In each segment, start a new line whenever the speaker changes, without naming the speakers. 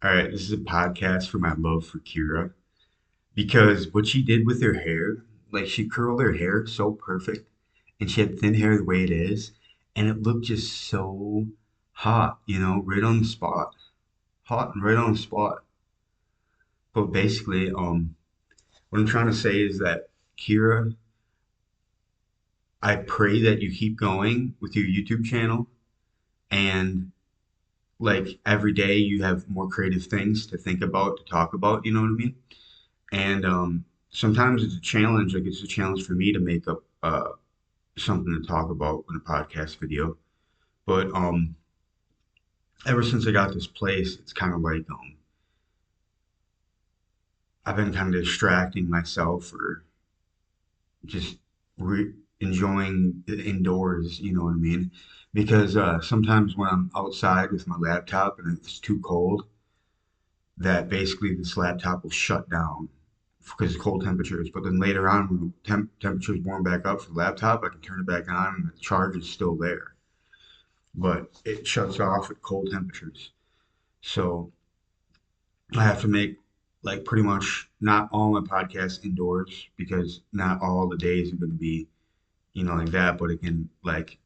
All right, this is a podcast for my love for Kira because what she did with her hair, like she curled her hair so perfect and she had thin hair the way it is, and it looked just so hot, right on the spot. Hot and right on the spot. But basically, what I'm trying to say is that Kira, I pray that you keep going with your YouTube channel and like every day you have more creative things to think about, to talk about, you know what I mean? And sometimes it's a challenge. Like it's a challenge for me to make up something to talk about in a podcast video. But ever since I got this place, it's kind of like I've been kind of distracting myself or just enjoying the indoors. You know what I mean? Because sometimes when I'm outside with my laptop and it's too cold, that basically this laptop will shut down because of cold temperatures. But then later on, when the temperatures warm back up for the laptop, I can turn it back on and the charge is still there. But it shuts off at cold temperatures. So I have to make like pretty much not all my podcasts indoors because not all the days are going to be, like that. But it can like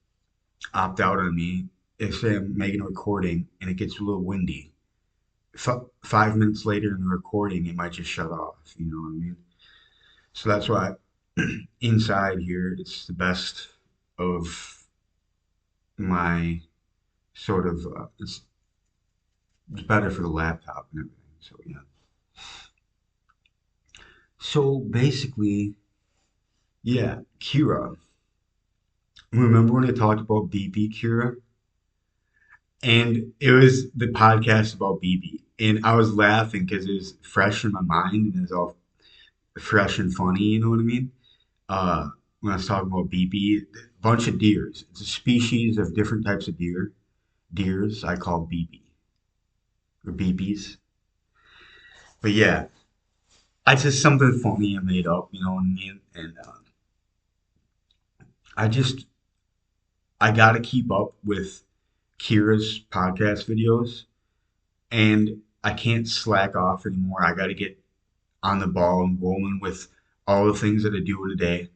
opt out on me if say I'm making a recording and it gets a little windy. 5 minutes later in the recording, it might just shut off. You know what I mean? So that's why inside here, it's the best of my sort of, it's better for the laptop and everything. So, yeah. So basically, yeah, Kira. Remember when I talked about BB Kira? And it was the podcast about BB. And I was laughing because it was fresh in my mind and it was all fresh and funny, you know what I mean? When I was talking about BB, a bunch of deers. It's a species of different types of deer. Deers I call BB or BBs. But yeah, it's just something funny I made up, you know what I mean? And I just I gotta keep up with Kira's podcast videos, and I can't slack off anymore. I gotta get on the ball and rolling with all the things that I do in a day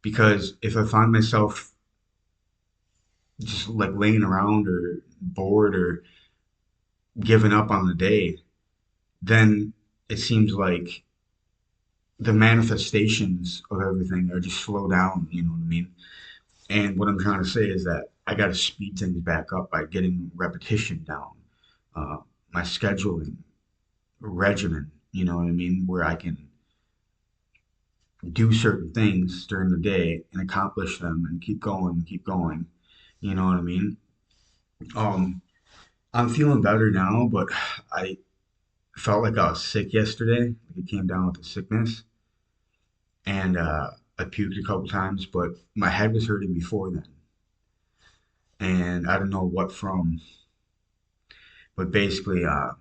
because if I find myself just like laying around or bored or giving up on the day, then it seems like the manifestations of everything are just slow down, you know what I mean? And what I'm trying to say is that I got to speed things back up by getting repetition down, uh, my scheduling, regimen, you know what I mean? Where I can do certain things during the day and accomplish them and keep going, you know what I mean? Um, I'm feeling better now, but I felt like I was sick yesterday. Like it came down with the sickness. And I puked a couple times, but my head was hurting before then, and I don't know what from. But basically, now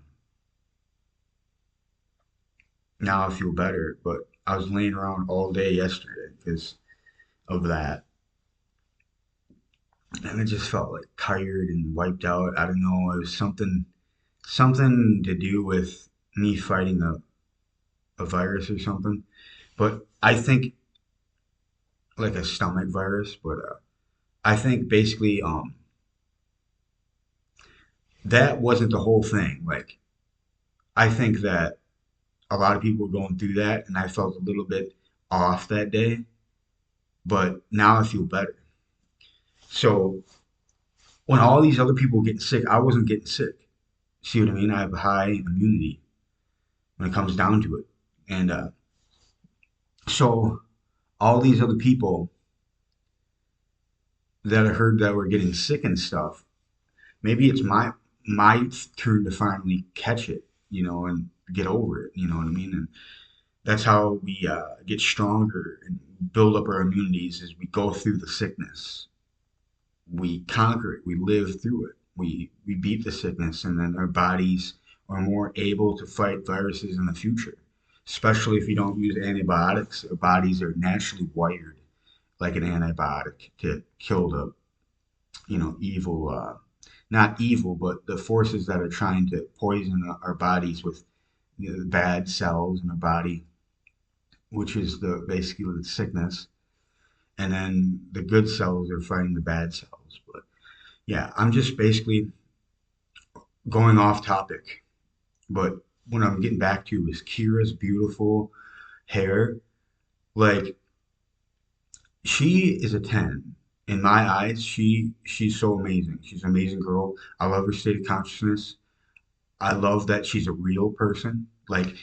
I feel better. But I was laying around all day yesterday because of that, and I just felt like tired and wiped out. I don't know. It was something to do with me fighting a virus or something. But I think like a stomach virus. But I think basically that wasn't the whole thing. Like I think that a lot of people were going through that, and I felt a little bit off that day, but now I feel better. So when all these other people were getting sick, I wasn't getting sick. See what I mean? I have high immunity when it comes down to it. And so all these other people that I heard that were getting sick and stuff, maybe it's my turn to finally catch it, and get over it. You know what I mean? And that's how we get stronger and build up our immunities as we go through the sickness. We conquer it, we live through it, we beat the sickness, and then our bodies are more able to fight viruses in the future. Especially if you don't use antibiotics, our bodies are naturally wired like an antibiotic to kill the evil not evil, but the forces that are trying to poison our bodies with the bad cells in our body, which is the basically the sickness, and then the good cells are fighting the bad cells. But yeah, I'm just basically going off topic. But what I'm getting back to is Kira's beautiful hair. Like she is a 10 in my eyes. She's so amazing. She's an amazing girl. I love her state of consciousness. I love that she's a real person. Like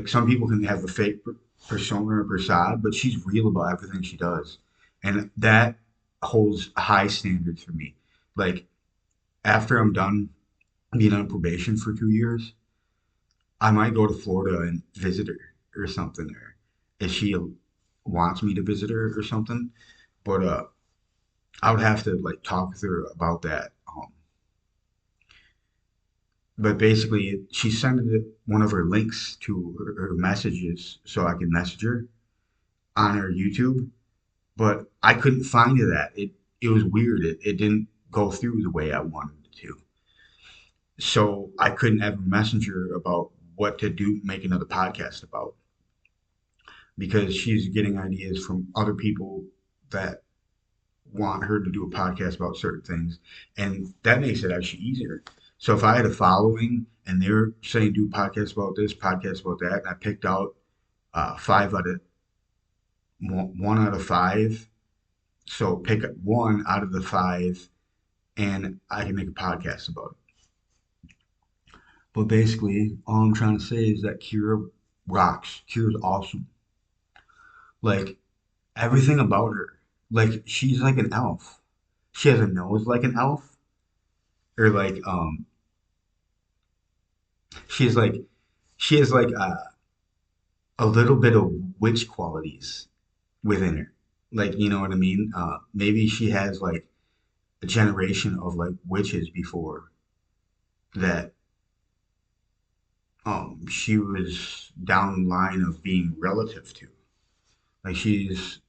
some people can have a fake persona or facade, but she's real about everything she does, and that holds high standards for me. Like after I'm done being on probation for 2 years, I might go to Florida and visit her or something, or if she wants me to visit her or something. But I would have to like talk with her about that. But basically, she sent one of her links to her messages so I could message her on her YouTube. But I couldn't find that. It was weird. It didn't go through the way I wanted it to. So I couldn't ever message her about what to do, make another podcast about, because she's getting ideas from other people that want her to do a podcast about certain things, and that makes it actually easier. So if I had a following and they're saying do podcasts about this, podcast about that, and I picked out five out of one out of five, so pick one out of the five, and I can make a podcast about it. But basically, all I'm trying to say is that Kira rocks. Kira's awesome. Like everything about her. Like she's like an elf. She has a nose like an elf, or like she's like she has like a little bit of witch qualities within her. Like, you know what I mean? Maybe she has like a generation of like witches before that she was down the line of being relative to. Like she's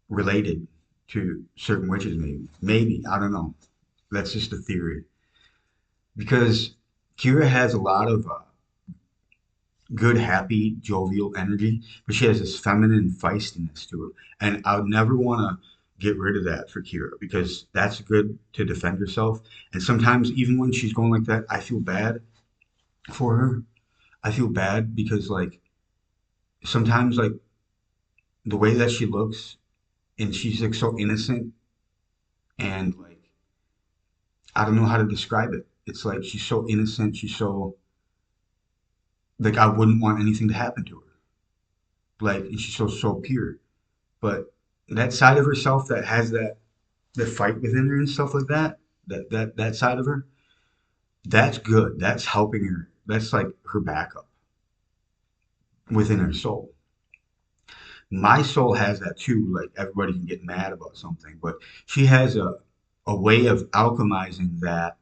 related to certain witches, maybe. Maybe, I don't know. That's just a theory. Because Kira has a lot of good, happy, jovial energy, but she has this feminine feistiness to her. And I would never want to get rid of that for Kira because that's good to defend herself. And sometimes, even when she's going like that, I feel bad for her. I feel bad because, like, sometimes, like, the way that she looks and she's like so innocent and, like, I don't know how to describe it. It's like she's so innocent. She's so, like, I wouldn't want anything to happen to her. Like, and she's so pure. But that side of herself that has that fight within her and stuff like that, that side of her, that's good. That's helping her. That's like her backup within her soul. My soul has that too. Like everybody can get mad about something, but she has a way of alchemizing that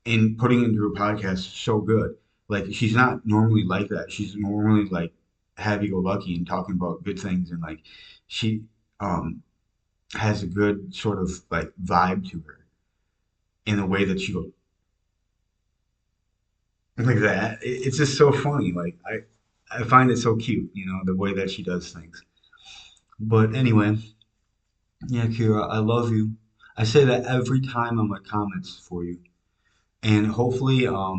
and putting it into her podcast so good. Like she's not normally like that. She's normally like happy go lucky and talking about good things and like she um has a good sort of like vibe to her in the way that she goes like that. It's just so funny. Like I find it so cute, you know, the way that she does things. But anyway, yeah, Kira, I love you. I say that every time on my comments for you, and hopefully, I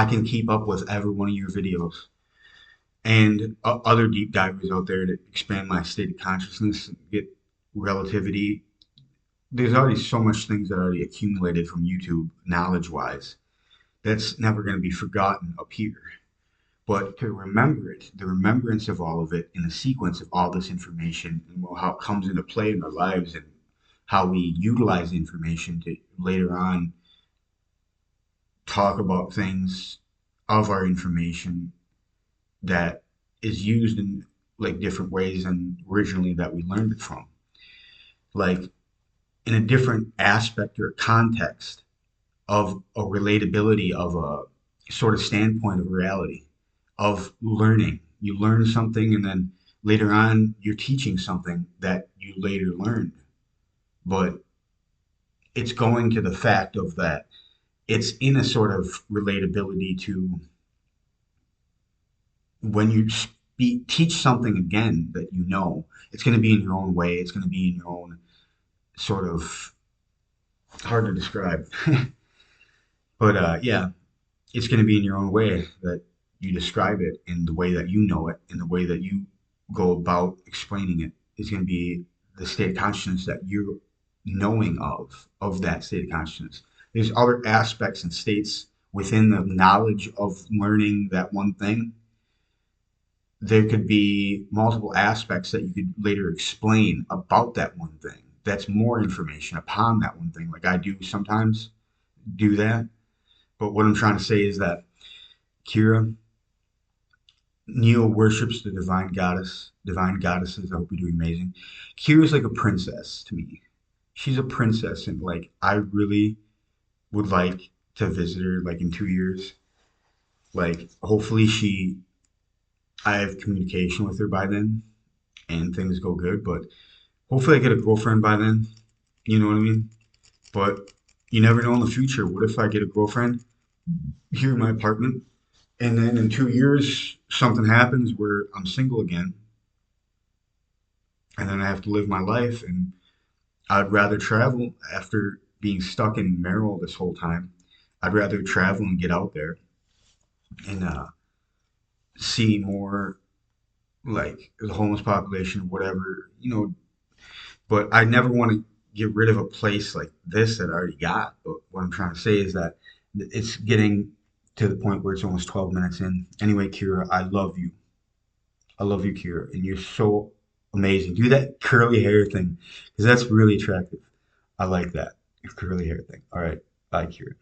can keep up with every one of your videos and other deep divers out there to expand my state of consciousness, and get relativity. There's already so much things that are already accumulated from YouTube, knowledge-wise. That's never going to be forgotten up here. But to remember it, the remembrance of all of it in the sequence of all this information and how it comes into play in our lives and how we utilize the information to later on talk about things of our information that is used in like different ways than originally that we learned it from. Like in a different aspect or context of a relatability of a sort of standpoint of reality of learning. You learn something and then later on you're teaching something that you later learned. But it's going to the fact of that it's in a sort of relatability to when you teach something again that you know, it's going to be in your own way. It's going to be in your own sort of hard to describe, but yeah, it's going to be in your own way that you describe it in the way that you know it, in the way that you go about explaining it. Is going to be the state of consciousness that you're knowing of that state of consciousness. There's other aspects and states within the knowledge of learning that one thing. There could be multiple aspects that you could later explain about that one thing. That's more information upon that one thing. Like I do sometimes do that. But what I'm trying to say is that Kira, Neo worships the divine goddess, divine goddesses. I hope you're doing amazing. Kira's like a princess to me. She's a princess, and like I really would like to visit her like in 2 years. Like hopefully I have communication with her by then, and things go good. But hopefully I get a girlfriend by then. You know what I mean? But you never know in the future. What if I get a girlfriend here in my apartment, and then in 2 years something happens where I'm single again, and then I have to live my life, and I'd rather travel after being stuck in Merrill this whole time. I'd rather travel and get out there and see more like the homeless population, whatever, you know. But I never want to get rid of a place like this that I already got. But what I'm trying to say is that it's getting to the point where it's almost 12 minutes in. Anyway, Kira, I love you. I love you, Kira, and you're so amazing. Do that curly hair thing because that's really attractive. I like that. Your curly hair thing. All right. Bye, Kira.